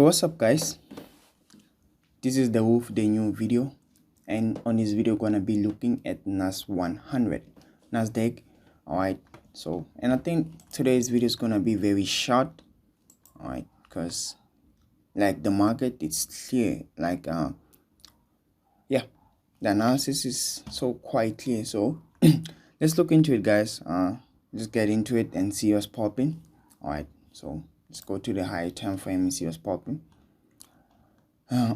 what's up guys, this is the Wolf, the new video, and on this video gonna be looking at NASDAQ. All right, so and I think today's video is gonna be very short, all right, because like the market, it's clear, like yeah, the analysis is so quite clear. So let's look into it, guys. Just get into it and see what's popping. All right, so let's go to the higher time frame and see what's popping.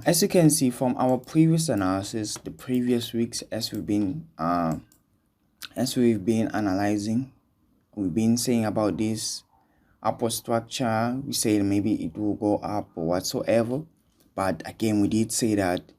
As you can see from our previous analysis, the previous weeks, as we've been analyzing, we've been saying about this upward structure. We said maybe it will go up or whatsoever, but again we did say that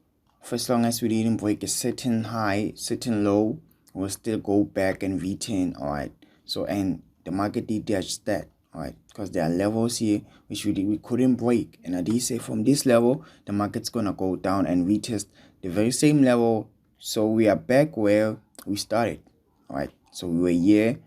for as long as we didn't break a certain high, certain low, we'll still go back and return. All right, so and the market did just that. All right, because there are levels here which we couldn't break, and I did say from this level the market's gonna go down and retest the very same level. So we are back where we started. All right, so we were here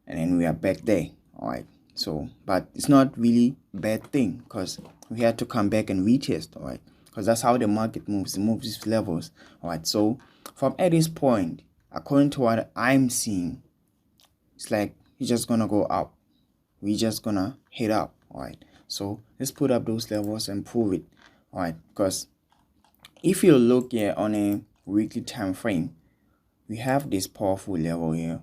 and then we are back there. All right, so but it's not really a bad thing because we had to come back and retest. All right, because that's how the market moves. It moves these levels. All right, so from at this point, according to what I'm seeing, it's like it's just gonna go up. We're just gonna head up. All right, so let's put up those levels and prove it. All right, because if you look here on a weekly time frame, we have this powerful level here,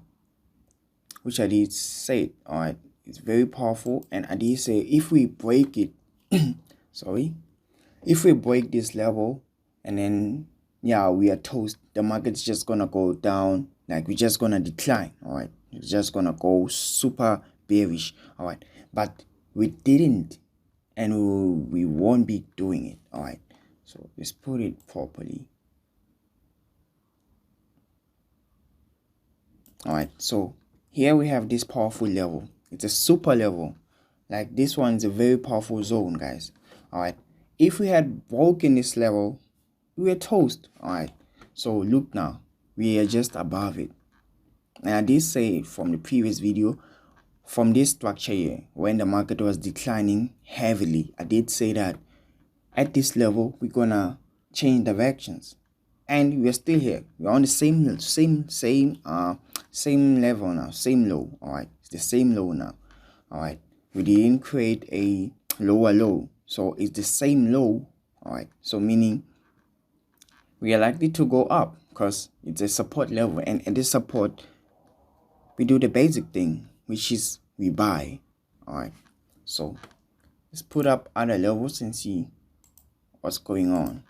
which I did say. All right, it's very powerful, and I did say if we break it if we break this level, and then yeah, we are toast, the market's just gonna go down, like we're just gonna decline. All right, it's just gonna go super bearish. All right, but we didn't, and we won't be doing it. All right, so let's put it properly. All right, so here we have this powerful level. It's a super level. Like this one is a very powerful zone, guys. All right, if we had broken this level, we were toast. All right, so look now, we are just above it. And I did say from the previous video, from this structure here, when the market was declining heavily, I did say that at this level we're gonna change directions, and we're still here. We're on the same level now, same low. All right, it's the same low now. All right, we didn't create a lower low, so it's the same low. All right, so meaning we are likely to go up because it's a support level, and at this support we do the basic thing, which is we buy. All right, so let's put up other levels and see what's going on.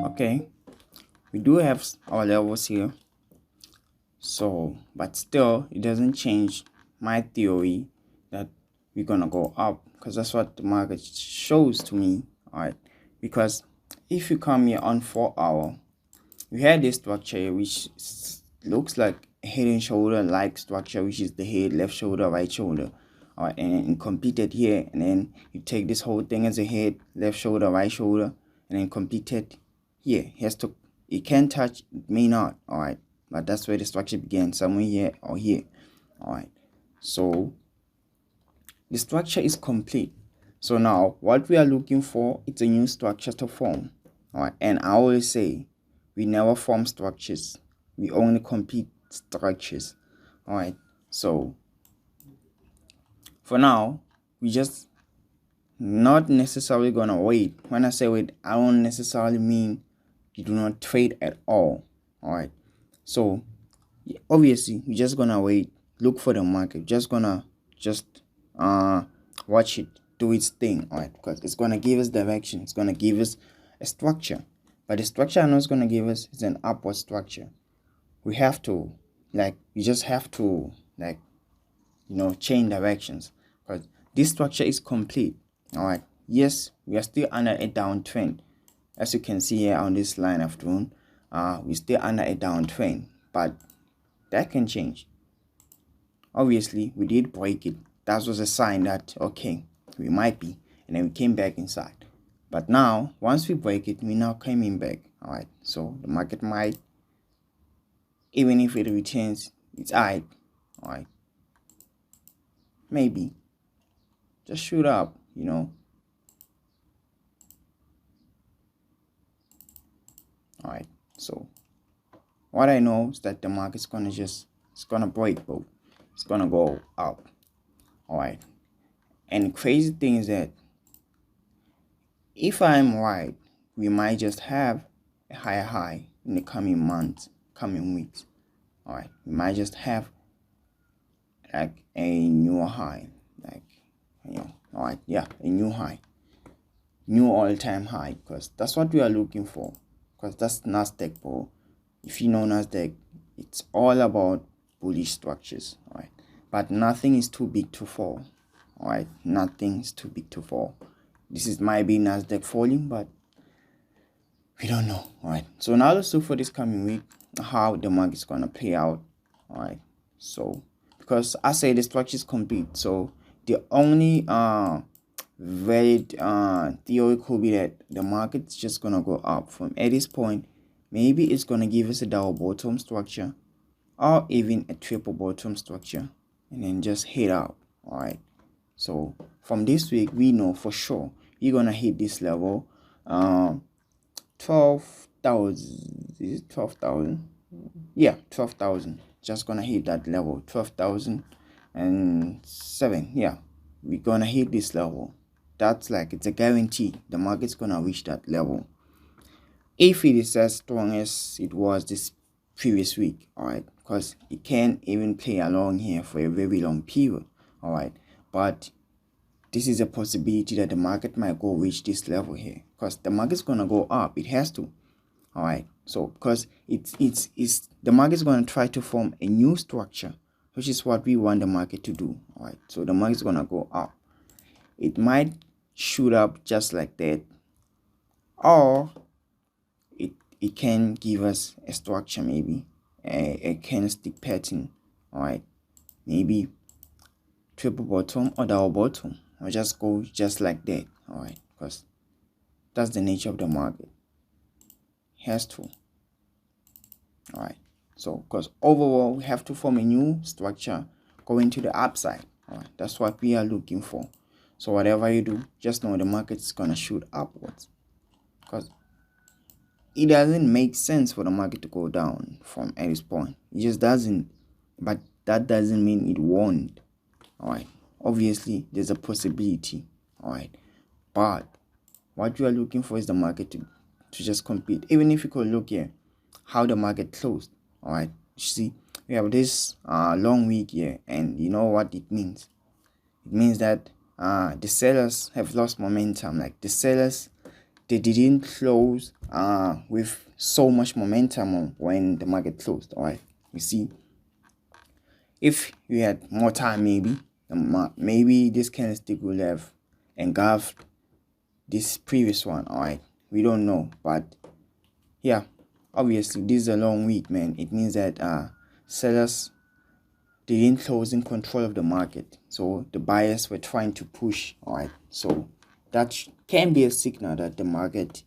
Okay, we do have our levels here, so but still it doesn't change my theory that we're gonna go up, because that's what the market shows to me. All right, because if you come here on 4 hour, we had this structure here, which looks like a head and shoulder like structure, which is the head, left shoulder, right shoulder. All right, and completed here, and then you take this whole thing as a head, left shoulder, right shoulder, and then completed here. It can touch, it may not. All right, but that's where the structure began, somewhere here or here. All right, so the structure is complete. So now what we are looking for, it's a new structure to form. All right, and I always say we never form structures, we only complete structures. All right, so for now we just not necessarily gonna wait. When I say wait, I don't necessarily mean you do not trade at all. All right, so obviously we're just gonna wait, look for the market, just gonna watch it do its thing. All right, because it's gonna give us direction, it's gonna give us a structure, but the structure I know it's gonna give us is an upward structure. We have to we just have to change directions, because this structure is complete. All right, yes, we are still under a downtrend, as you can see here on this line of drawn. We're still under a downtrend, but that can change. Obviously we did break it. That was a sign that okay, we might be, and then we came back inside. But now once we break it, we now coming back. All right, so the market might, even if it retains its hype, all right, maybe just shoot up, all right. So what I know is that the market's gonna it's gonna break both. It's gonna go up, all right. And the crazy thing is that if I'm right, we might just have a higher high in the coming months, coming weeks. All right, we might just have like a new high, like all right, yeah, a new high, new all-time high, because that's what we are looking for. Because that's NASDAQ, bro. If you know NASDAQ, it's all about bullish structures, all right. But nothing is too big to fall, all right. Nothing is too big to fall. Might be NASDAQ falling, but we don't know, all right. So now let's look for this coming week how the market's gonna play out, all right. So because I say the structure is complete, so the only valid theory could be that the market's just gonna go up from at this point. Maybe it's gonna give us a double bottom structure or even a triple bottom structure and then just hit out, all right. So from this week we know for sure you're gonna hit this level 12,000. Is it 12,000? Yeah, 12,000. Just gonna hit that level 12,007. Yeah, we're gonna hit this level. That's like, it's a guarantee the market's gonna reach that level if it is as strong as it was this previous week, all right, because it can't even play along here for a very long period, all right. But this is a possibility that the market might go reach this level here, because the market's gonna go up. It has to, all right. So because it's the market's gonna try to form a new structure, which is what we want the market to do, all right. So the market's gonna go up. It might shoot up just like that, or it can give us a structure, maybe a candlestick pattern, all right. Maybe triple bottom or double bottom, or just go just like that, all right, because that's the nature of the market. It has to, all right. So because overall we have to form a new structure going to the upside, all right. That's what we are looking for. So whatever you do, just know the market is gonna shoot upwards, because it doesn't make sense for the market to go down from at this point. It just doesn't. But that doesn't mean it won't, all right. Obviously there's a possibility, all right, but what you are looking for is the market to just compete. Even if you could look here how the market closed, all right. You see, we have this long week here, and you know what it means. It means that the sellers have lost momentum. Like the sellers, they didn't close with so much momentum when the market closed, all right. You see, if you had more time, maybe this candlestick will have engulfed this previous one, all right. We don't know, but yeah, obviously this is a long week, man. It means that sellers, they didn't close in control of the market, so the buyers were trying to push, all right. So that can be a signal that the market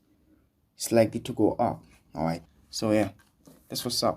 is likely to go up, all right. So yeah, that's what's up.